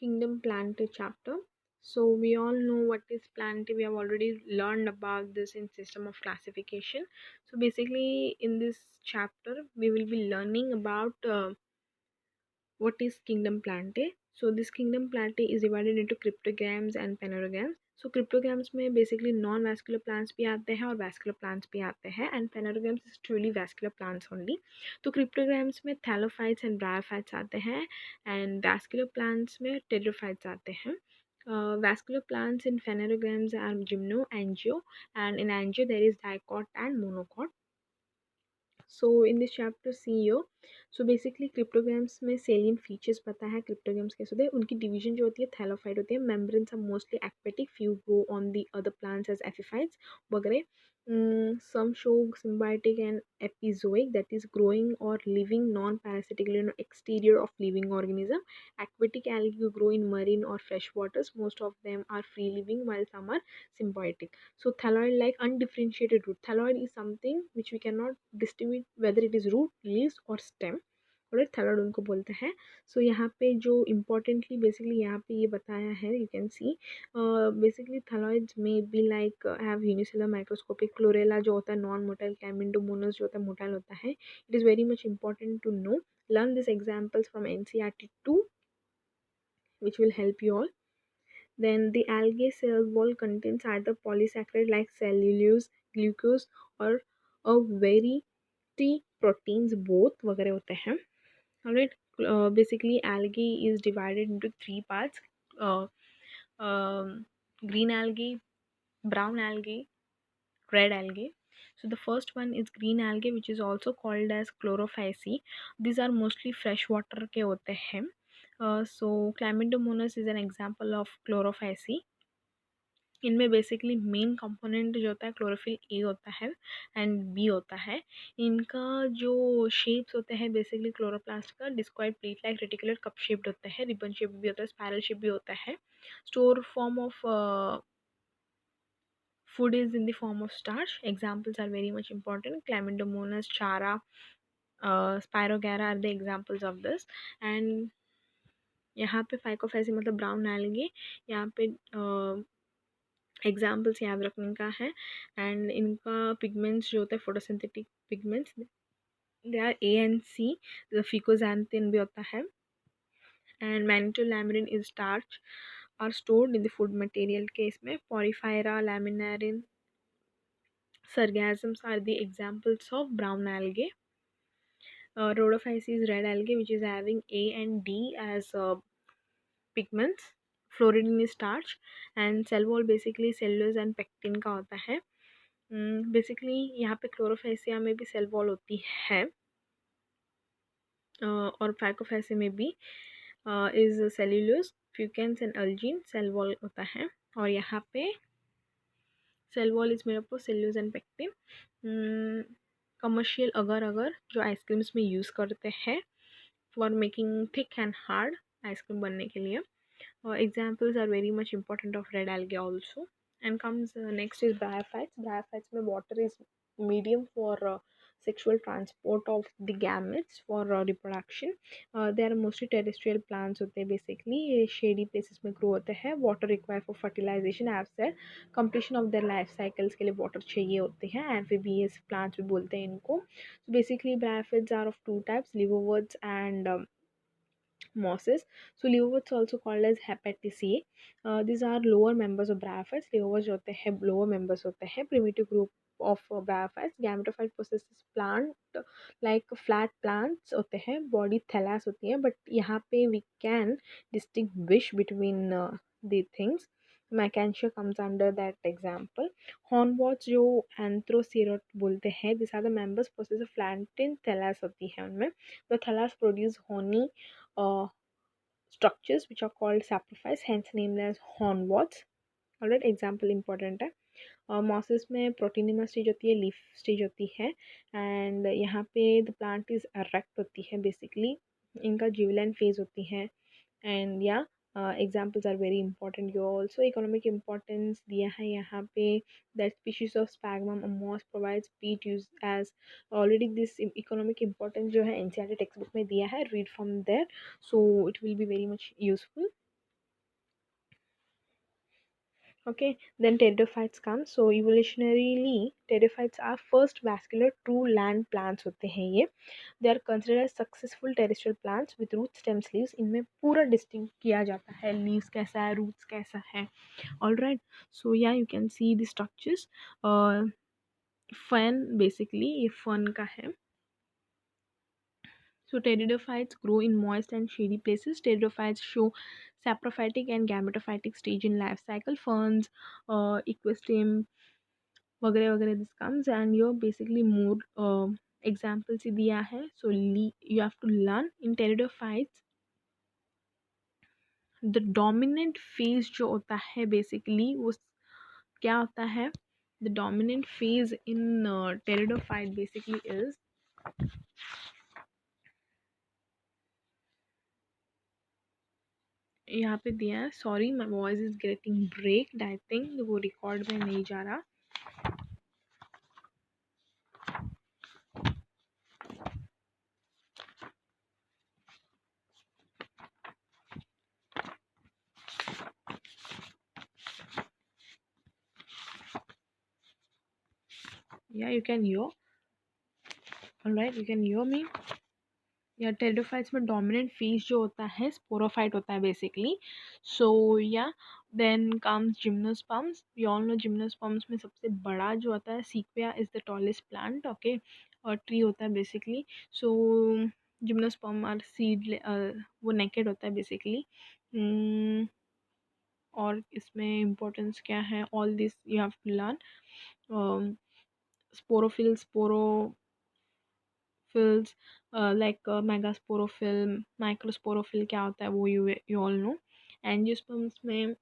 Kingdom Plantae chapter. So we all know what is Plantae. We have already learned about this in system of classification. So basically, in this chapter, we will be learning about what is Kingdom Plantae. So this Kingdom Plantae is divided into cryptogams and phanerogams. So cryptogams में basically non-vascular plants भी आते हैं और vascular plants भी आते हैं, and phanerogams is truly vascular plants only. तो cryptogams में thallophytes and bryophytes आते हैं, and vascular plants में pteridophytes आते हैं. Vascular plants in phanerogams are gymno, angio, and in angio there is dicot and monocot. So in this chapter CEO, so basically cryptograms में salient features पता है cryptograms कैसे होते हैं, उनकी division जो होती है thallophyte होती है, membranes are mostly aquatic, few grow on the other plants as epiphytes वगैरह. Some show symbiotic and epizoic, that is growing or living non-parasitically on exterior of living organism. Aquatic algae grow in marine or fresh waters. Most of them are free living while some are symbiotic. So thalloid like undifferentiated root. Thalloid is something which we cannot distinguish whether it is root, leaves or stem. और thalloid उनको बोलते हैं. सो यहाँ पे जो importantly basically यहाँ पे ये बताया है, यू कैन सी बेसिकली थैलॉइड्स में be like have unicellular microscopic. Chlorella जो होता है नॉन मोटाइल, कैमिंडोमोनस जो होता है मोटाइल होता है. It is very much important to know. Learn these examples from NCERT 2, which will help you all. Then the algae cell wall contains either polysaccharide like cellulose, glucose or a variety proteins, both वगैरह होते हैं. Alright, basically algae is divided into three parts. uh, Green algae, brown algae, red algae. So the first one is green algae, which is also called as chlorophyceae. These are mostly freshwater के होते हैं. So Chlamydomonas is an example of chlorophyceae. इनमें basically main component जो होता है chlorophyll A होता है and B होता है. इनका जो शेप्स होते हैं बेसिकली क्लोरोप्लास्ट का discoid plate like reticular cup shaped होता है, रिबन शेप भी होता है, स्पायरल शेप भी होता है. Store form of food is in the form of starch. Examples are very much important. Chlamydomonas, chara, spirogara are the examples of this. And यहाँ पे फाइकोफैसी मतलब ब्राउन एल्गी. यहाँ पे एग्जाम्पल्स याद रखने का है. एंड इनका पिगमेंट्स जो होता है photosynthetic pigments, they are A and C. Fucoxanthin भी होता है. And mannitol laminarin is starch are stored in the food material case में. Porphyra, लैमिनारिन, sargassums are the examples of brown algae. Rhodophyceae is red algae which is having A and D as pigments. Fluoridin is starch and cell wall basically cellulose and pectin का होता है. Basically यहाँ पे क्लोरोफेसिया में भी cell wall होती है और फाइकोफेसिया में भी is cellulose, fucans and algin cell wall होता है. और यहाँ पे cell wall is made up of cellulose and pectin. Commercial agar agar जो आइसक्रीम्स में यूज़ करते हैं for making thick and hard ice cream बनने के लिए. Examples are very much important of red algae also. And comes next is bryophytes. Bryophytes में water is medium for sexual transport of the gametes for reproduction. They are mostly terrestrial plants होते हैं basically. ये shady places में grow होते हैं. Water required for fertilization. I have said completion of their life cycles के लिए water चाहिए होते हैं. Amphibious plants भी बोलते हैं इनको. So basically bryophytes are of two types, liverworts and mosses. So liverworts also called as Hepaticaceae. These are lower members of bryophytes. Liverworts जो होते हैं lower members होते हैं. Primitive group of bryophytes. Gametophyte possesses plant like flat plants होते हैं. Body thallus होती है. But यहाँ पे we can distinguish between the things. Macantia comes under that example. Hornworts जो anthrocerot बोलते हैं. These are the members possess a flattened thallus होती है उनमें. The thallus produce honey structures which are called saprophytes, hence named as hornworts. Alright, example important है. Mosses में प्रोटीनिमा stage होती है, लीफ स्टेज होती है एंड यहाँ पे द प्लांट इज अरेक्ट होती है बेसिकली. इनका ज्यूलेन फेज होती है and yeah examples are very important. जो ऑल्सो इकोनॉमिक इम्पोर्टेंस दिया है यहाँ पे. That species of sphagnum moss provides peat use as already. This economic importance जो है एनसीईआरटी टेक्स्ट बुक में दिया है. Read from there, so it will be very much useful. Okay, then pteridophytes come. So evolutionarily pteridophytes are first vascular true land plants होते हैं ये. They are considered as successful terrestrial plants with roots, stems, leaves. इनमें पूरा distinct किया जाता है, leaves कैसा है, roots कैसा है. All right, so yeah, you can see the structures. Fern basically ये fern का है. So pteridophytes grow in moist and shady places. Pteridophytes show saprophytic and gametophytic stage in life cycle. Ferns, equistem, वगैरह वगैरह this comes, and you're basically more examples ही दिया है. So you have to learn in pteridophytes the dominant phase जो होता है basically वो क्या होता है. The dominant phase in pteridophyte basically is, यहाँ पे दिया है. Sorry my voice is getting breaked, I think वो रिकॉर्ड में नहीं जा रहा. Yeah you can hear. Alright, you can hear me. Yeah pteridophytes में डोमिनेंट फेज जो होता है स्पोरोफाइट होता है basically. So yeah then comes gymnosperms. We all know gymnosperms में सबसे बड़ा जो होता है sequoia is the tallest plant. Okay, और ट्री होता है basically. So gymnosperm are seed, वो नेकेड होता है बेसिकली. और इसमें इम्पोर्टेंस क्या है, all this you have to learn. Sporophyll, sporophylls, like megasporophyll, microsporophyll क्या होता है वो यू ऑल नो. एंजियोस्पर्म्स में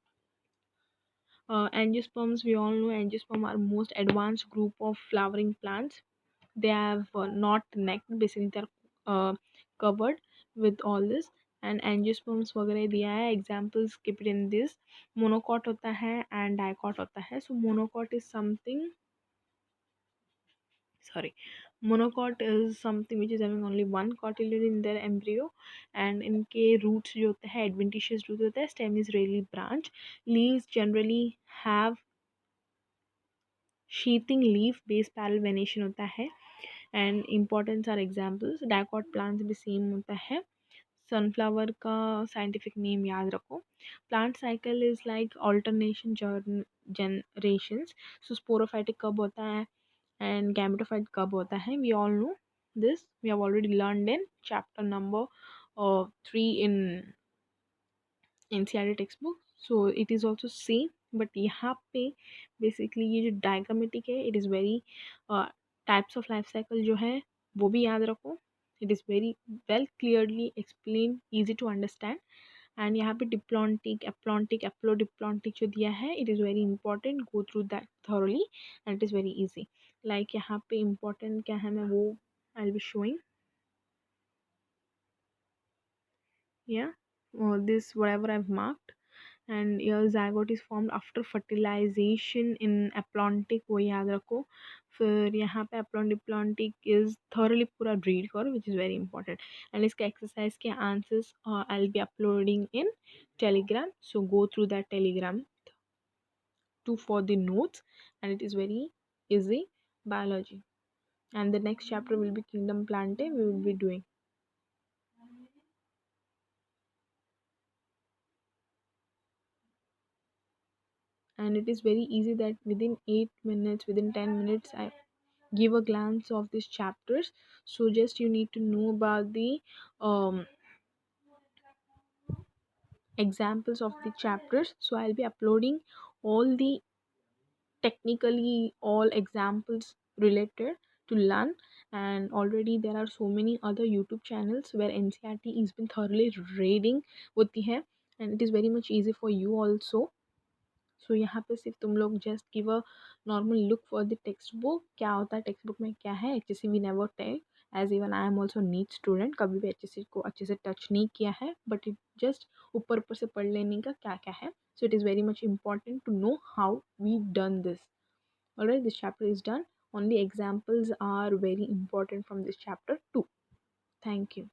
angiosperms, we all know angiosperm are most advanced group of flowering plants. They have not neck, basically they are covered with all this. And angiosperms वगैरह दिया है, examples keep it in this. Monocot होता है and dicot होता है. So monocot is something, sorry, monocot is something which is having only one cotyledon in their embryo, and इनके roots जो होते हैं adventitious root होता है. Stem is rarely branched. Leaves generally have sheathing leaf base parallel venation होता है. And importance are examples. Dicot plants भी same होता है. सनफ्लावर का साइंटिफिक नेम याद रखो. Plant cycle is like alternation generations. So sporophytic कब होता है एंड गैमेटोफाइट कब होता है, we all know this. We have already learned in chapter number 3 in NCERT text book. So it is also same, but यहाँ पे basically ये जो डायग्रामेटिक है, it is very types of life cycle जो है वो भी याद रखो. It is very well clearly explain, easy to understand. And यहाँ पे डिप्लॉन्टिक, एप्लॉन्टिक, एप्लोडिप्लॉन्टिक जो दिया है, it is very important. Go through that thoroughly and it is very easy. Like यहाँ पे इम्पॉर्टेंट क्या है, मैं वो I will be showing. Yeah, this whatever I've marked. And your zygote is formed after fertilization in aplontic, वो याद रखो. फिर यहाँ पे aplodiplontic is thoroughly पूरा read करो, which is very important. and इसके exercise के answers I'll be uploading in telegram, so go through that telegram too for the notes. And it is very easy biology. And the next chapter will be kingdom plantae, we will be doing. And it is very easy that within 8 minutes, within 10 minutes, I give a glance of these chapters. So just you need to know about the um, examples of the chapters. So I'll be uploading all the technically all examples related to learn. And already there are so many other YouTube channels where NCRT has been thoroughly reading होती है, and it is very much easy for you also. सो यहाँ पे सिर्फ तुम लोग just give a normal look for the text book. क्या होता है टेक्स्ट बुक में, क्या है H S C we never take, as even I am also NEET student. कभी भी एच एस सी को अच्छे से टच नहीं किया है, बट इट जस्ट ऊपर ऊपर से पढ़ लेने का क्या क्या है. So it is very much important to know how we done this. Alright, this chapter is done. Only examples are very important from this chapter too. Thank you.